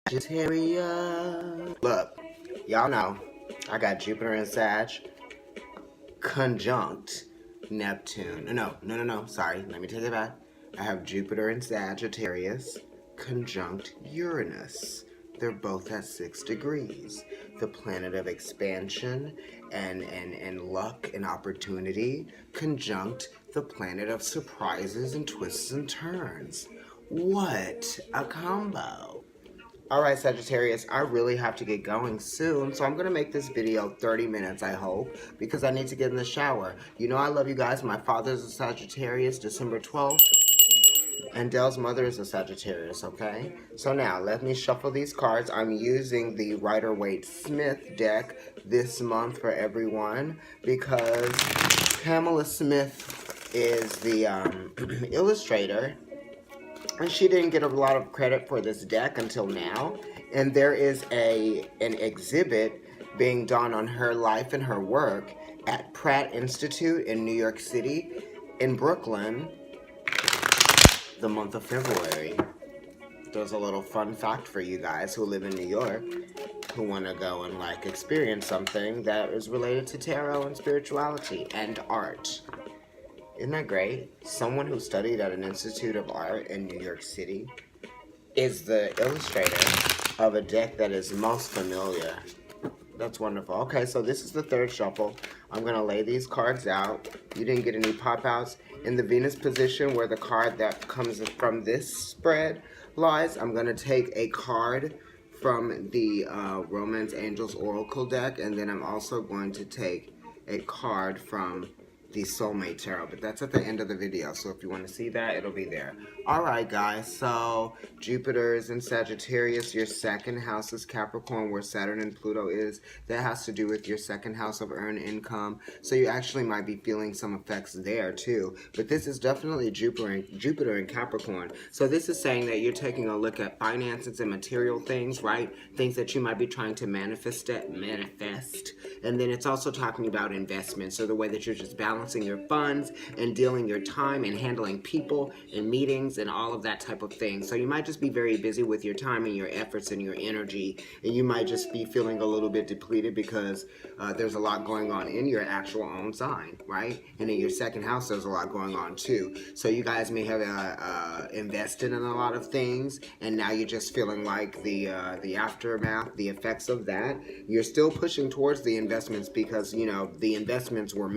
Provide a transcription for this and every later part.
Sagittarius. Look, y'all know I got Jupiter and Sag conjunct Neptune. No. Sorry, let me take it back. I have Jupiter and Sagittarius conjunct Uranus. They're both at 6 degrees. The planet of expansion and luck and opportunity conjunct the planet of surprises and twists and turns. What a combo. Alright, Sagittarius, I really have to get going soon, so I'm going to make this video 30 minutes, I hope, because I need to get in the shower. You know I love you guys. My father's a Sagittarius, December 12th, and Dell's mother is a Sagittarius, okay? So now, let me shuffle these cards. I'm using the Rider-Waite-Smith deck this month for everyone, because Pamela Smith is the illustrator, and she didn't get a lot of credit for this deck until now. And there is an exhibit being done on her life and her work at Pratt Institute in New York City, in Brooklyn, the month of February. There's a little fun fact for you guys who live in New York, who want to go and like experience something that is related to tarot and spirituality and art. Isn't that great? Someone who studied at an Institute of Art in New York City is the illustrator of a deck that is most familiar. That's wonderful. Okay, so this is the third shuffle. I'm going to lay these cards out. You didn't get any pop-outs. In the Venus position where the card that comes from this spread lies, I'm going to take a card from the Romance Angels Oracle deck, and then I'm also going to take a card from the Soulmate Tarot, but that's at the end of the video, so if you want to see that, it'll be there. Alright guys, so Jupiter is in Sagittarius, your second house is Capricorn, where Saturn and Pluto is. That has to do with your second house of earned income, so you actually might be feeling some effects there too, but this is definitely Jupiter in Capricorn, so this is saying that you're taking a look at finances and material things, right? Things that you might be trying to manifest, and then it's also talking about investments, so the way that you're just balancing your funds and dealing your time and handling people and meetings and all of that type of thing. So you might just be very busy with your time and your efforts and your energy, and you might just be feeling a little bit depleted because there's a lot going on in your actual own sign, right? And in your second house there's a lot going on too. So you guys may have invested in a lot of things, and now you're just feeling like the aftermath, the effects of that. You're still pushing towards the investments because, you know, the investments were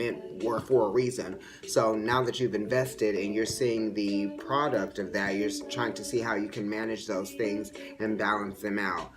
for a reason. So now that you've invested and you're seeing the product of that, you're trying to see how you can manage those things and balance them out.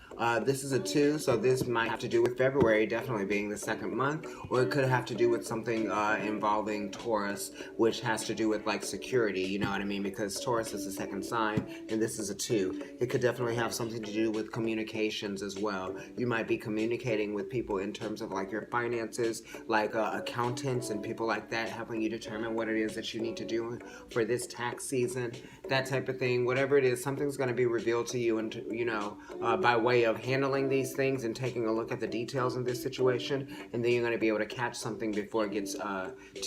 This is a 2, so this might have to do with February definitely being the second month, or it could have to do with something involving Taurus, which has to do with like security, you know what I mean, because Taurus is the second sign and this is a 2. It could definitely have something to do with communications as well. You might be communicating with people in terms of like your finances, like accountants and people like that, helping you determine what it is that you need to do for this tax season, that type of thing. Whatever it is, something's going to be revealed to you, and you know, by way of handling these things and taking a look at the details in this situation, and then you're going to be able to catch something before it gets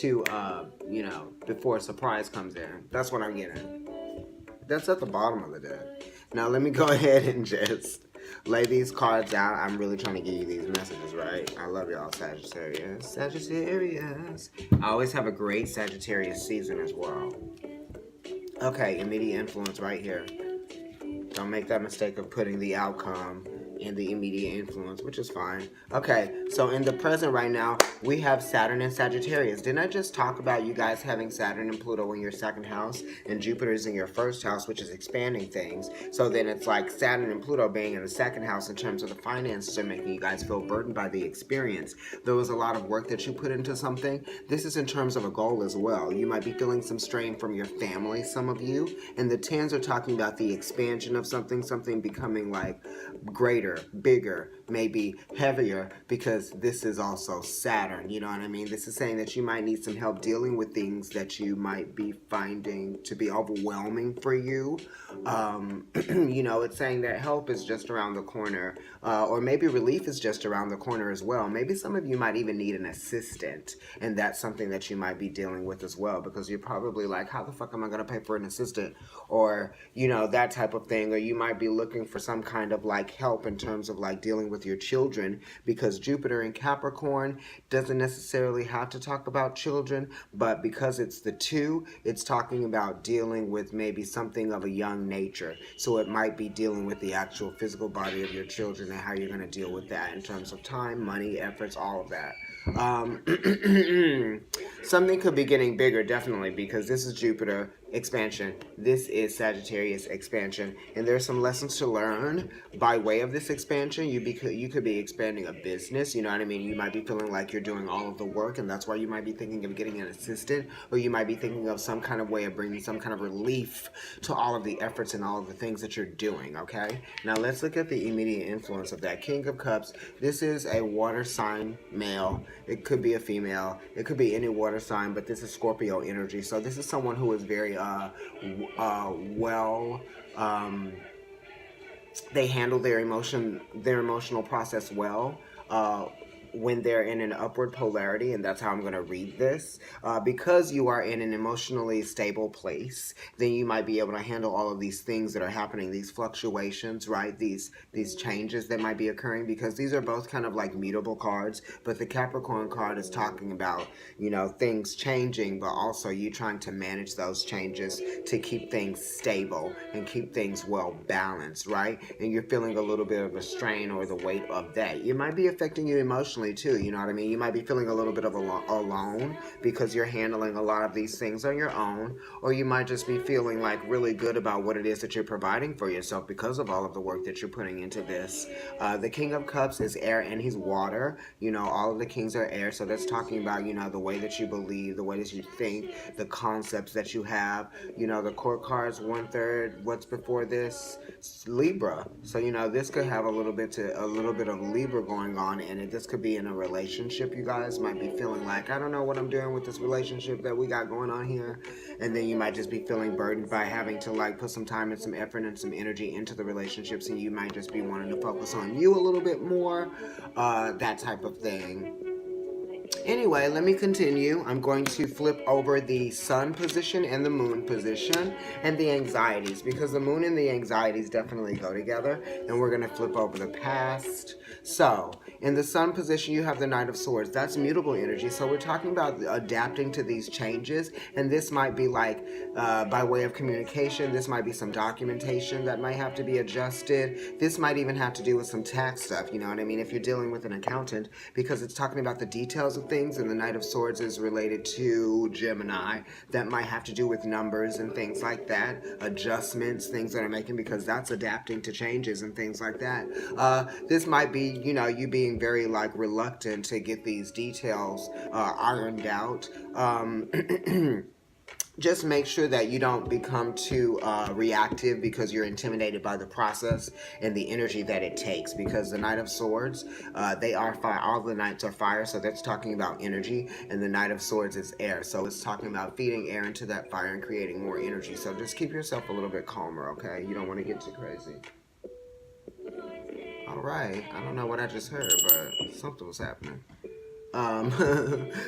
you know, before a surprise comes in. That's what I'm getting. That's at the bottom of the deck. Now let me go ahead and just lay these cards out. I'm really trying to give you these messages, right? I love y'all, Sagittarius. Sagittarius. I always have a great Sagittarius season as well. Okay, immediate influence right here. Don't make that mistake of putting the outcome in the immediate influence, which is fine. Okay, so in the present right now, we have Saturn and Sagittarius. Didn't I just talk about you guys having Saturn and Pluto in your second house, and Jupiter is in your first house, which is expanding things? So then it's like Saturn and Pluto being in the second house in terms of the finances are making you guys feel burdened by the experience. There was a lot of work that you put into something. This is in terms of a goal as well. You might be feeling some strain from your family, some of you, and the 10s are talking about the expansion of something becoming like greater, brighter, bigger, maybe heavier, because this is also Saturn, you know what I mean? This is saying that you might need some help dealing with things that you might be finding to be overwhelming for you. You know, it's saying that help is just around the corner, or maybe relief is just around the corner as well. Maybe some of you might even need an assistant, and that's something that you might be dealing with as well, because you're probably like, how the fuck am I going to pay for an assistant? Or, you know, that type of thing. Or you might be looking for some kind of like help in terms of like dealing with your children, because Jupiter in Capricorn doesn't necessarily have to talk about children, but because it's the two, it's talking about dealing with maybe something of a young nature. So it might be dealing with the actual physical body of your children and how you're going to deal with that in terms of time, money, efforts, all of that. Something could be getting bigger, definitely, because this is Jupiter expansion. This is Sagittarius expansion, and there's some lessons to learn by way of this expansion. You could be expanding a business, you know what I mean? You might be feeling like you're doing all of the work, and that's why you might be thinking of getting an assistant, or you might be thinking of some kind of way of bringing some kind of relief to all of the efforts and all of the things that you're doing, okay? Now let's look at the immediate influence of that. King of Cups, this is a water sign male. It could be a female. It could be any water sign, but this is Scorpio energy. So this is someone who is very they handle their emotional process well. When they're in an upward polarity, and that's how I'm going to read this. Because you are in an emotionally stable place, then you might be able to handle all of these things that are happening, these fluctuations, right? These changes that might be occurring, because these are both kind of like mutable cards, but the Capricorn card is talking about, you know, things changing, but also you trying to manage those changes to keep things stable and keep things well balanced, right? And you're feeling a little bit of a strain or the weight of that. It might be affecting you emotionally too, you know what I mean? You might be feeling a little bit of alone because you're handling a lot of these things on your own, or you might just be feeling like really good about what it is that you're providing for yourself because of all of the work that you're putting into this. The King of Cups is air and he's water. You know, all of the kings are air, so that's talking about, you know, the way that you believe, the way that you think, the concepts that you have. You know, the court cards, 1/3, what's before this? Libra. So, you know, this could have a little bit of Libra going on in it. This could be in a relationship. You guys might be feeling like, I don't know what I'm doing with this relationship that we got going on here. And then you might just be feeling burdened by having to like put some time and some effort and some energy into the relationships, and you might just be wanting to focus on you a little bit more, that type of thing. Anyway, let me continue. I'm going to flip over the sun position and the moon position and the anxieties, because the moon and the anxieties definitely go together, and we're going to flip over the past. So, in the sun position, you have the Knight of Swords. That's mutable energy, so we're talking about adapting to these changes, and this might be like by way of communication. This might be some documentation that might have to be adjusted. This might even have to do with some tax stuff, you know what I mean, if you're dealing with an accountant, because it's talking about the details of things, and the Knight of Swords is related to Gemini. That might have to do with numbers and things like that, adjustments, things that are making, because that's adapting to changes and things like that. This might be, you know, you being very like reluctant to get these details ironed out. Just make sure that you don't become too reactive, because you're intimidated by the process and the energy that it takes, because the Knight of Swords, they are fire. All the knights are fire, so that's talking about energy, and the Knight of Swords is air, so it's talking about feeding air into that fire and creating more energy. So just keep yourself a little bit calmer, okay? You don't want to get too crazy. All right, I don't know what I just heard, but something was happening.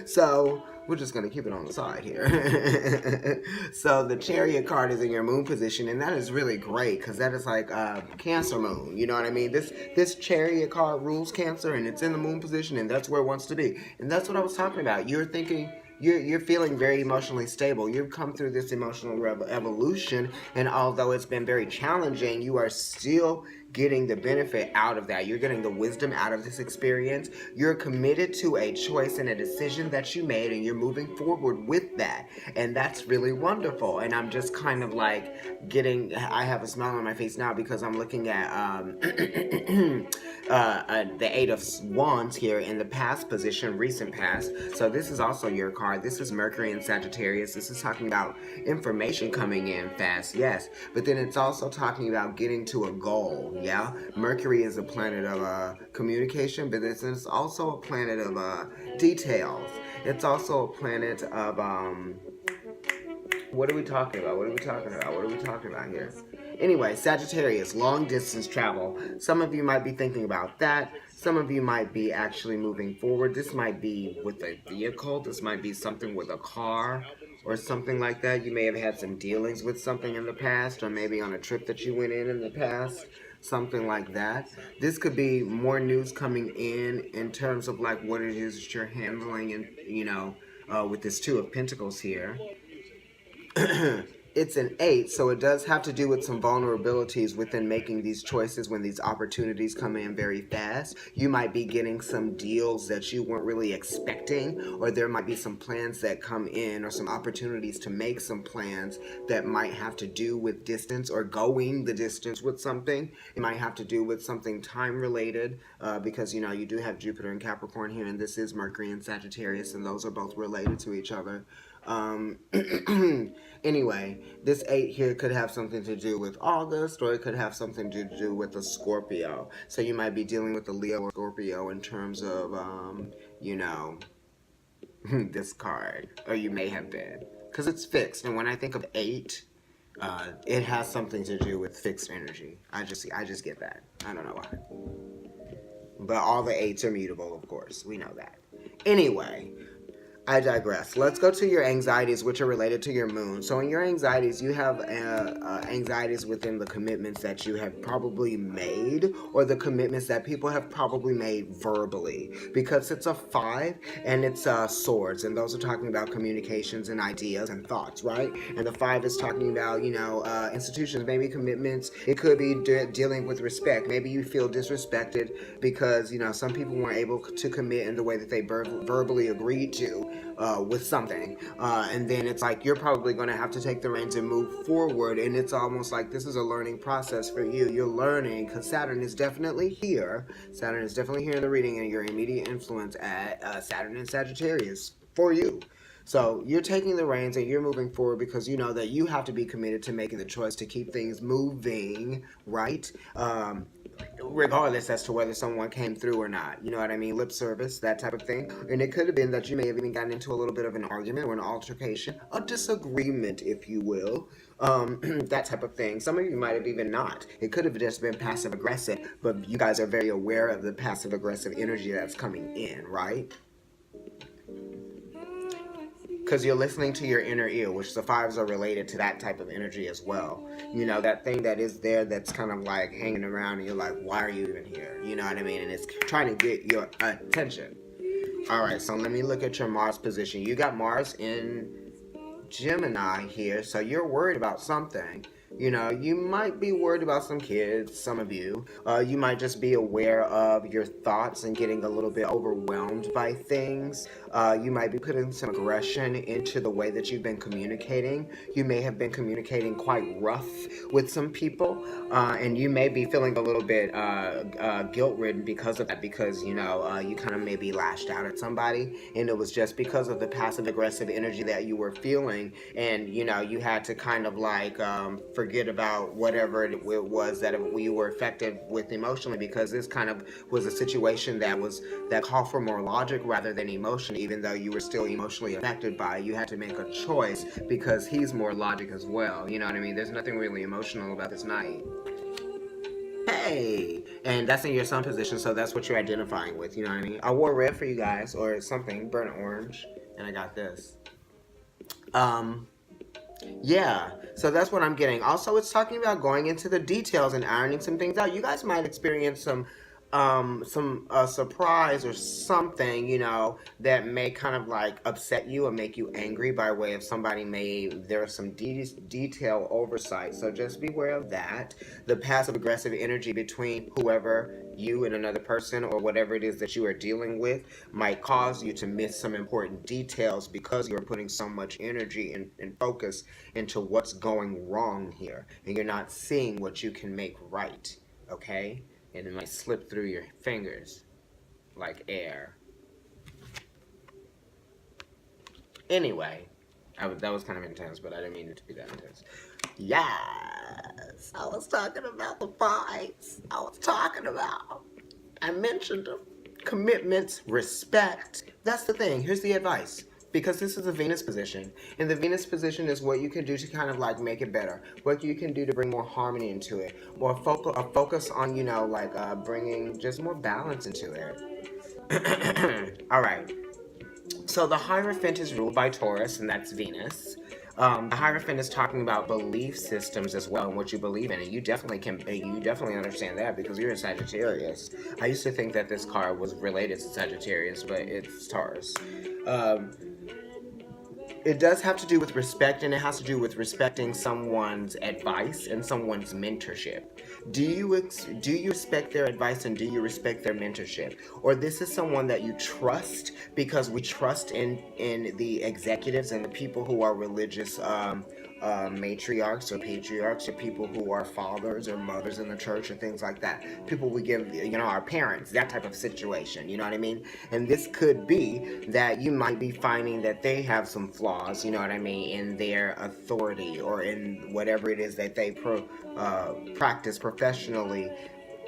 So we're just going to keep it on the side here. So the Chariot card is in your moon position, and that is really great, because that is like Cancer moon, you know what I mean? This Chariot card rules Cancer, and it's in the moon position, and that's where it wants to be. And that's what I was talking about. You're thinking, you're feeling very emotionally stable. You've come through this emotional evolution, and although it's been very challenging, you are still getting the benefit out of that. You're getting the wisdom out of this experience. You're committed to a choice and a decision that you made, and you're moving forward with that. And that's really wonderful. And I'm just kind of like I have a smile on my face now, because I'm looking at the Eight of Wands here in the past position, recent past. So this is also your card. This is Mercury and Sagittarius. This is talking about information coming in fast, yes. But then it's also talking about getting to a goal. Yeah, Mercury is a planet of communication, but it's also a planet of details. It's also a planet of what are we talking about? What are we talking about? What are we talking about here? Anyway, Sagittarius, long distance travel. Some of you might be thinking about that. Some of you might be actually moving forward. This might be with a vehicle. This might be something with a car or something like that. You may have had some dealings with something in the past, or maybe on a trip that you went in the past. Something like that. This could be more news coming in terms of like what it is that you're handling, and with this Two of Pentacles here. It's an 8, so it does have to do with some vulnerabilities within making these choices when these opportunities come in very fast. You might be getting some deals that you weren't really expecting, or there might be some plans that come in, or some opportunities to make some plans that might have to do with distance or going the distance with something. It might have to do with something time related, because you do have Jupiter and Capricorn here, and this is Mercury and Sagittarius, and those are both related to each other. Anyway, this 8 here could have something to do with August, or it could have something to do with a Scorpio. So you might be dealing with a Leo or Scorpio in terms of, this card. Or you may have been. Because it's fixed. And when I think of 8, it has something to do with fixed energy. I just get that. I don't know why. But all the 8s are mutable, of course. We know that. Anyway, I digress. Let's go to your anxieties, which are related to your moon. So in your anxieties, you have anxieties within the commitments that you have probably made, or the commitments that people have probably made verbally, because it's a 5 and it's swords, and those are talking about communications and ideas and thoughts, right? And the 5 is talking about institutions, maybe commitments. It could be dealing with respect. Maybe you feel disrespected because some people weren't able to commit in the way that they verbally agreed to with something, and then it's like you're probably going to have to take the reins and move forward, and it's almost like this is a learning process for you. You're learning because Saturn is definitely here. Saturn is definitely here in the reading, and your immediate influence at Saturn and Sagittarius for you. So you're taking the reins and you're moving forward because you know that you have to be committed to making the choice to keep things moving, right? Regardless as to whether someone came through or not. You know what I mean? Lip service, that type of thing. And it could have been that you may have even gotten into a little bit of an argument or an altercation, a disagreement, if you will. That type of thing. Some of you might have even not. It could have just been passive aggressive, but you guys are very aware of the passive aggressive energy that's coming in, right? Because you're listening to your inner ear, which the 5s are related to that type of energy as well. That thing that is there that's kind of like hanging around and you're like, why are you even here? You know what I mean? And it's trying to get your attention. All right, so let me look at your Mars position. You got Mars in Gemini here, so you're worried about something. You might be worried about some kids, some of you. You might just be aware of your thoughts and getting a little bit overwhelmed by things. You might be putting some aggression into the way that you've been communicating. You may have been communicating quite rough with some people, and you may be feeling a little bit guilt-ridden because of that, because, you kind of maybe lashed out at somebody, and it was just because of the passive-aggressive energy that you were feeling, and, you had to kind of like forget about whatever it was that you were affected with emotionally, because this kind of was a situation that called for more logic rather than emotion. Even though you were still emotionally affected by it, you had to make a choice because he's more logic as well. You know what I mean? There's nothing really emotional about this night. Hey, and that's in your sun position, so that's what you're identifying with. You know what I mean? I wore red for you guys, or something, burnt orange, and I got this. Yeah, so that's what I'm getting. Also, it's talking about going into the details and ironing some things out. You guys might experience some surprise or something, that may kind of like upset you or make you angry by way of somebody there's some detail oversight. So just beware of that. The passive aggressive energy between whoever you and another person or whatever it is that you are dealing with might cause you to miss some important details because you're putting so much energy and focus into what's going wrong here, and you're not seeing what you can make right, okay? And it might slip through your fingers like air. Anyway, that was kind of intense, but I didn't mean it to be that intense. Yes, I was talking about the fights. I mentioned them. Commitments, respect. That's the thing. Here's the advice. Because this is a Venus position, and the Venus position is what you can do to kind of like make it better, what you can do to bring more harmony into it, or focus on, like bringing just more balance into it. All right. So the Hierophant is ruled by Taurus, and that's Venus. The Hierophant is talking about belief systems as well and what you believe in, and you definitely understand that because you're a Sagittarius. I used to think that this card was related to Sagittarius, but it's Taurus. Um, it does have to do with respect, and it has to do with respecting someone's advice and someone's mentorship. Do you respect their advice and do you respect their mentorship? Or this is someone that you trust because we trust in the executives and the people who are religious matriarchs or patriarchs, or people who are fathers or mothers in the church or things like that. People we give, our parents, that type of situation, you know what I mean? And this could be that you might be finding that they have some flaws, you know what I mean, in their authority or in whatever it is that they practice professionally,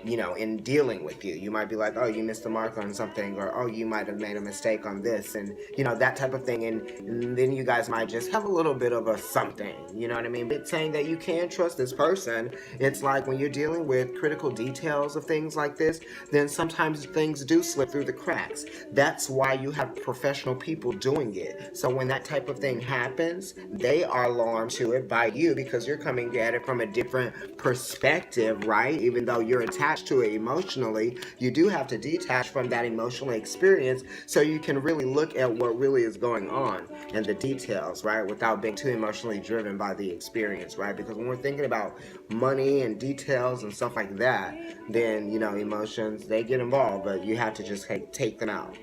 in dealing with you. You might be like, oh, you missed the mark on something, or oh, you might have made a mistake on this, and that type of thing. And then you guys might just have a little bit of a something, you know what I mean? But saying that you can trust this person, it's like when you're dealing with critical details of things like this, then sometimes things do slip through the cracks. That's why you have professional people doing it. So when that type of thing happens, they are alarmed to it by you because you're coming at it from a different perspective, right? Even though you're attached to it emotionally, you do have to detach from that emotional experience so you can really look at what really is going on and the details, right? Without being too emotionally driven by the experience, right? Because when we're thinking about money and details and stuff like that, then, emotions, they get involved, but you have to just take them out.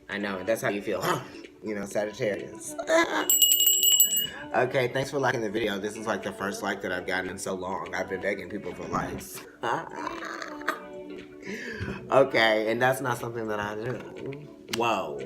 I know, that's how you feel. Sagittarius. Okay, thanks for liking the video. This is like the first like that I've gotten in so long. I've been begging people for likes. Okay, and that's not something that I do. Whoa.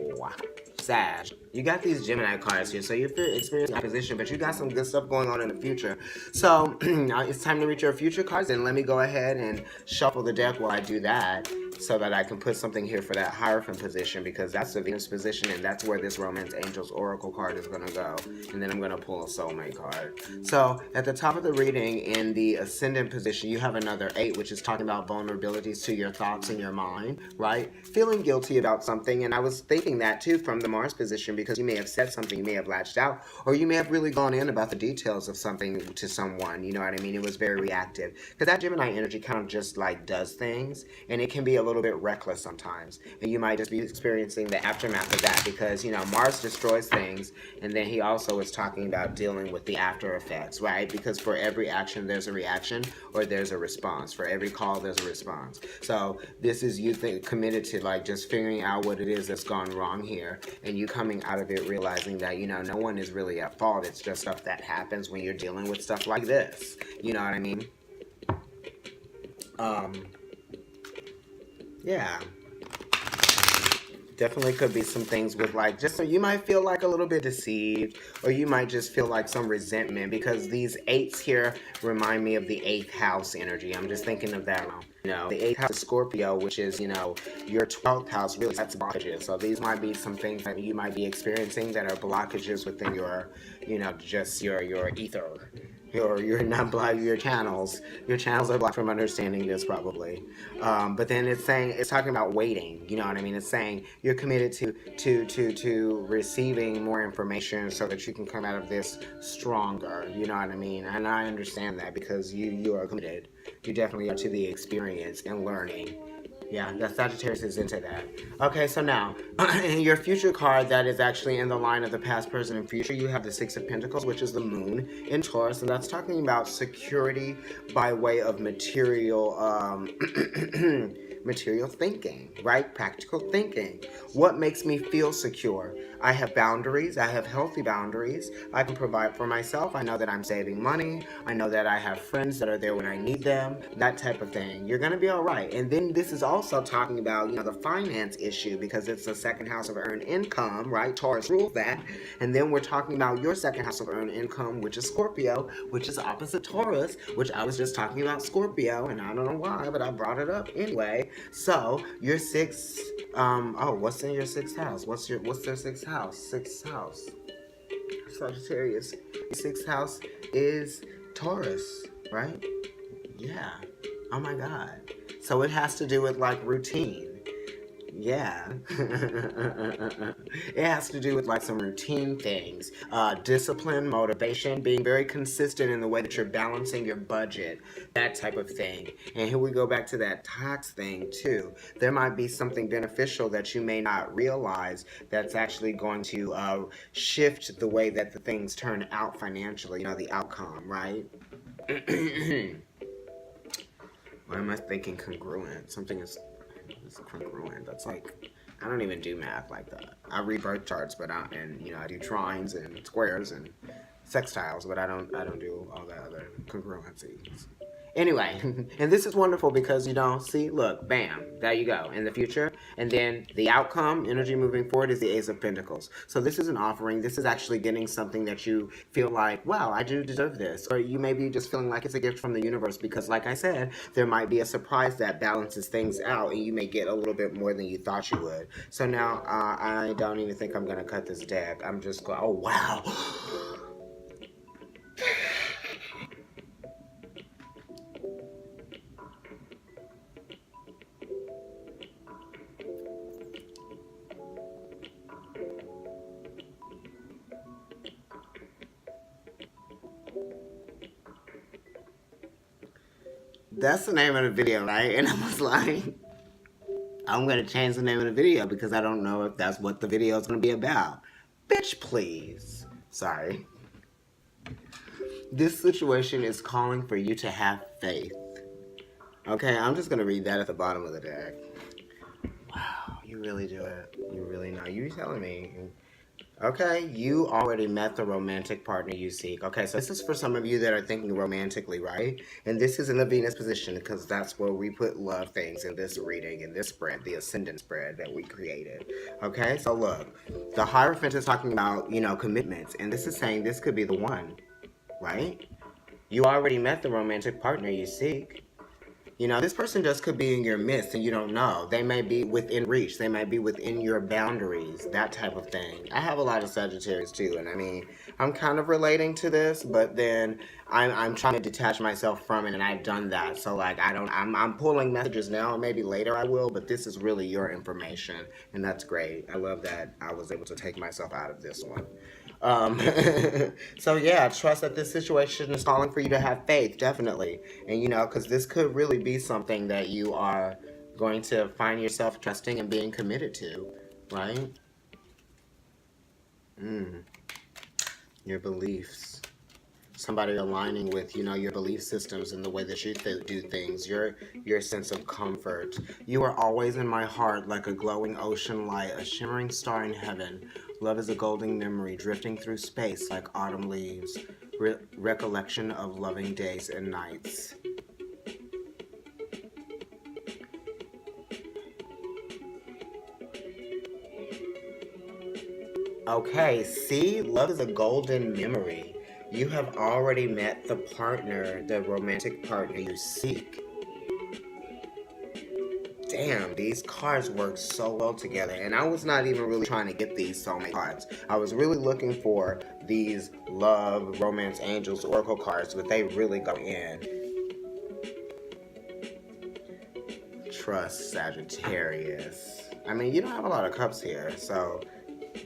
Sag. You got these Gemini cards here, so you're experiencing opposition, but you got some good stuff going on in the future. So, now it's time to reach your future cards, and let me go ahead and shuffle the deck while I do that, so that I can put something here for that Hierophant position, because that's the Venus position, and that's where this Romance Angels Oracle card is going to go. And then I'm going to pull a Soulmate card. So, at the top of the reading, in the Ascendant position, you have another 8, which is talking about vulnerabilities to your thoughts and your mind, right? Feeling guilty about something, and I was thinking that too from the Mars position, because you may have said something, you may have latched out, or you may have really gone in about the details of something to someone, you know what I mean? It was very reactive. Because that Gemini energy kind of just like does things, and it can be a little bit reckless sometimes. And you might just be experiencing the aftermath of that, because, Mars destroys things, and then he also is talking about dealing with the after effects, right? Because for every action, there's a reaction, or there's a response. For every call, there's a response. So this is you committed to like just figuring out what it is that's gone wrong here, and you coming out of it realizing that, no one is really at fault. It's just stuff that happens when you're dealing with stuff like this. You know what I mean? Yeah. Definitely could be some things with like, just so you might feel like a little bit deceived, or you might just feel like some resentment, because these 8s here remind me of the 8th house energy. I'm just thinking of that. The 8th house is Scorpio, which is, your 12th house, really, that's blockages. So these might be some things that you might be experiencing that are blockages within your, just your ether. You're not blocked, your channels are blocked from understanding this probably. But then it's talking about waiting, you know what I mean? It's saying you're committed to receiving more information so that you can come out of this stronger, you know what I mean? And I understand that, because you are committed. You definitely are to the experience and learning. Yeah, that Sagittarius is into that. Okay, so now, in your future card that is actually in the line of the past, present, and future, you have the 6 of Pentacles, which is the Moon in Taurus, and that's talking about security by way of material material thinking, right? Practical thinking. What makes me feel secure? I have boundaries. I have healthy boundaries. I can provide for myself. I know that I'm saving money. I know that I have friends that are there when I need them, that type of thing. You're going to be all right. And then this is also talking about, the finance issue, because it's the second house of earned income, right? Taurus rules that. And then we're talking about your second house of earned income, which is Scorpio, which is opposite Taurus, which I was just talking about Scorpio, and I don't know why, but I brought it up anyway. So your sixth, what's in your sixth house? What's their sixth house? Sixth house. Sagittarius. Sixth house is Taurus, right? Yeah. Oh my God. So it has to do with like routine. Yeah. It has to do with like some routine things. Discipline, motivation, being very consistent in the way that you're balancing your budget, that type of thing. And here we go back to that tax thing too. There might be something beneficial that you may not realize that's actually going to shift the way that the things turn out financially, the outcome, right? Why am I thinking congruent? Something is congruent. That's like, I don't even do math like that. I read birth charts, but I do trines and squares and sextiles, but I don't do all that other congruencies. Anyway, and this is wonderful because, see, look, bam, there you go, in the future. And then the outcome, energy moving forward, is the Ace of Pentacles. So this is an offering. This is actually getting something that you feel like, wow, I do deserve this. Or you may be just feeling like it's a gift from the universe because, like I said, there might be a surprise that balances things out and you may get a little bit more than you thought you would. So now I don't even think I'm going to cut this deck. I'm just going, oh, wow. That's the name of the video, right? And I was like, I'm going to change the name of the video because I don't know if that's what the video is going to be about. Bitch, please. Sorry. This situation is calling for you to have faith. Okay, I'm just going to read that at the bottom of the deck. Wow, you really do it. You really know. You telling me. Okay, you already met the romantic partner you seek. Okay, so this is for some of you that are thinking romantically, right? And this is in the Venus position because that's where we put love things in this reading, in this spread, the ascendant spread that we created. Okay, so look, the Hierophant is talking about, commitments, and this is saying this could be the one, right? You already met the romantic partner you seek. This person just could be in your midst and you don't know. They may be within reach. They might be within your boundaries, that type of thing. I have a lot of Sagittarius too, and I'm kind of relating to this, but then I'm trying to detach myself from it, and I've done that. So like I'm pulling messages now, and maybe later I will, but this is really your information, and that's great. I love that I was able to take myself out of this one. So yeah, trust that this situation is calling for you to have faith, definitely. And because this could really be something that you are going to find yourself trusting and being committed to, right? Your beliefs. Somebody aligning with, your belief systems and the way that you do things, your sense of comfort. You are always in my heart like a glowing ocean light, a shimmering star in heaven. Love is a golden memory drifting through space like autumn leaves. Recollection of loving days and nights. Okay, see? Love is a golden memory. You have already met the partner, the romantic partner you seek. Damn, these cards work so well together. And I was not even really trying to get these soulmate cards. I was really looking for these love, romance, angels, oracle cards, but they really go in. Trust, Sagittarius. You don't have a lot of cups here, so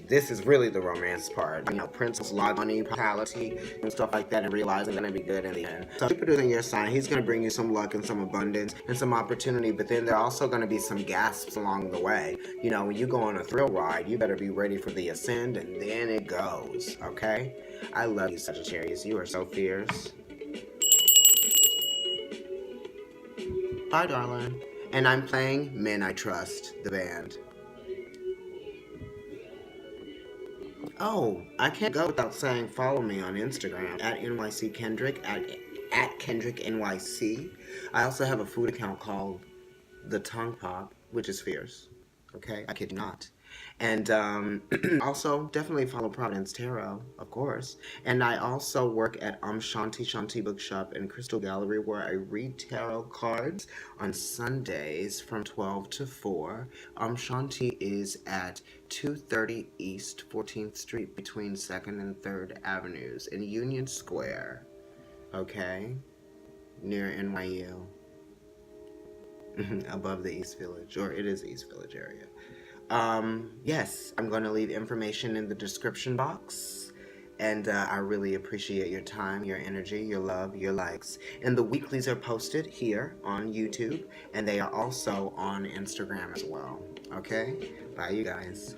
this is really the romance part. Princess, log money, vitality, and stuff like that, and realizing that it'll be good in the end. So Jupiter's in your sign. He's going to bring you some luck and some abundance and some opportunity, but then there are also going to be some gasps along the way. When you go on a thrill ride, you better be ready for the ascend, and then it goes, okay? I love you, Sagittarius. You are so fierce. Bye, darling. And I'm playing Men I Trust, the band. Oh, I can't go without saying follow me on Instagram at NYC Kendrick, at Kendrick NYC. I also have a food account called The Tongue Pop, which is fierce. Okay, I kid you not. And also, definitely follow Providence Tarot, of course. And I also work at Shanti Bookshop and Crystal Gallery, where I read tarot cards on Sundays from 12 to 4. Shanti is at 230 East 14th Street between 2nd and 3rd Avenues in Union Square, okay? Near NYU. Above the East Village, or it is the East Village area. Yes, I'm going to leave information in the description box. And I really appreciate your time, your energy, your love, your likes. And the weeklies are posted here on YouTube, and they are also on Instagram as well. Okay? Bye, you guys.